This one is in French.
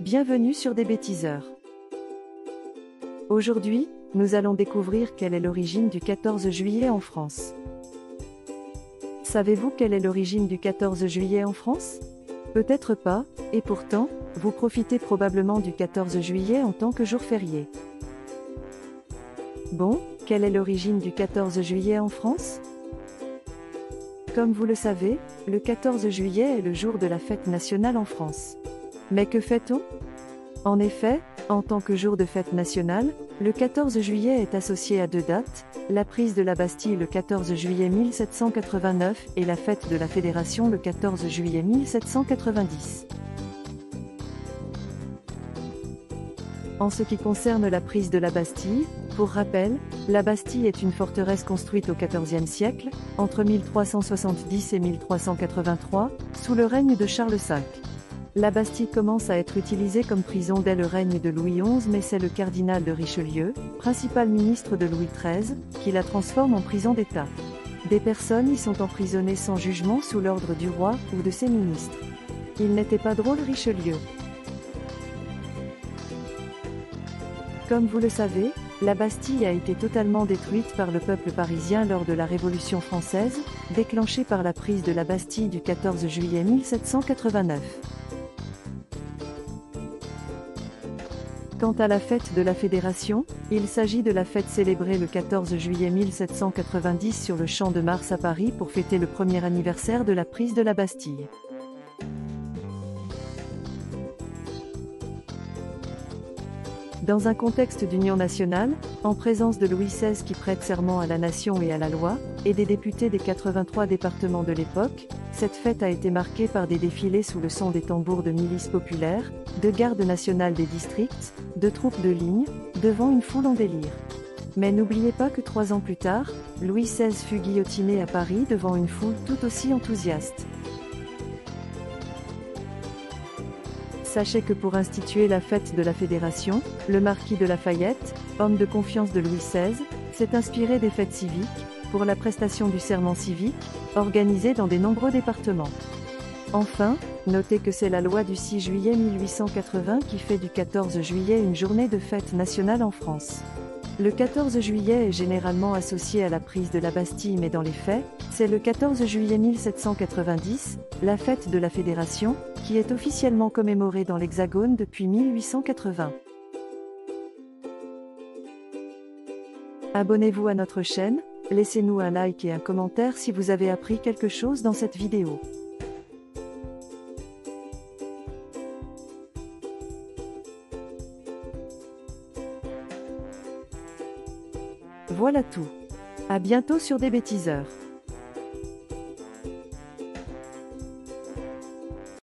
Bienvenue sur des bêtiseurs. Aujourd'hui, nous allons découvrir quelle est l'origine du 14 juillet en France. Savez-vous quelle est l'origine du 14 juillet en France? Peut-être pas, et pourtant, vous profitez probablement du 14 juillet en tant que jour férié. Bon, quelle est l'origine du 14 juillet en France? Comme vous le savez, le 14 juillet est le jour de la fête nationale en France. Mais que fait-on? En effet, en tant que jour de fête nationale, le 14 juillet est associé à deux dates, la prise de la Bastille le 14 juillet 1789 et la fête de la Fédération le 14 juillet 1790. En ce qui concerne la prise de la Bastille, pour rappel, la Bastille est une forteresse construite au XIVe siècle, entre 1370 et 1383, sous le règne de Charles V. La Bastille commence à être utilisée comme prison dès le règne de Louis XI, mais c'est le cardinal de Richelieu, principal ministre de Louis XIII, qui la transforme en prison d'État. Des personnes y sont emprisonnées sans jugement sous l'ordre du roi ou de ses ministres. Il n'était pas drôle Richelieu. Comme vous le savez, la Bastille a été totalement détruite par le peuple parisien lors de la Révolution française, déclenchée par la prise de la Bastille du 14 juillet 1789. Quant à la fête de la Fédération, il s'agit de la fête célébrée le 14 juillet 1790 sur le Champ de Mars à Paris pour fêter le premier anniversaire de la prise de la Bastille. Dans un contexte d'union nationale, en présence de Louis XVI qui prête serment à la nation et à la loi, et des députés des 83 départements de l'époque, cette fête a été marquée par des défilés sous le son des tambours de milices populaires, de gardes nationales des districts, de troupes de ligne, devant une foule en délire. Mais n'oubliez pas que 3 ans plus tard, Louis XVI fut guillotiné à Paris devant une foule tout aussi enthousiaste. Sachez que pour instituer la fête de la Fédération, le marquis de Lafayette, homme de confiance de Louis XVI, s'est inspiré des fêtes civiques, pour la prestation du serment civique, organisé dans de nombreux départements. Enfin, notez que c'est la loi du 6 juillet 1880 qui fait du 14 juillet une journée de fête nationale en France. Le 14 juillet est généralement associé à la prise de la Bastille, mais dans les faits, c'est le 14 juillet 1790, la fête de la Fédération, qui est officiellement commémorée dans l'Hexagone depuis 1880. Abonnez-vous à notre chaîne, laissez-nous un like et un commentaire si vous avez appris quelque chose dans cette vidéo. Voilà tout. À bientôt sur des bêtiseurs.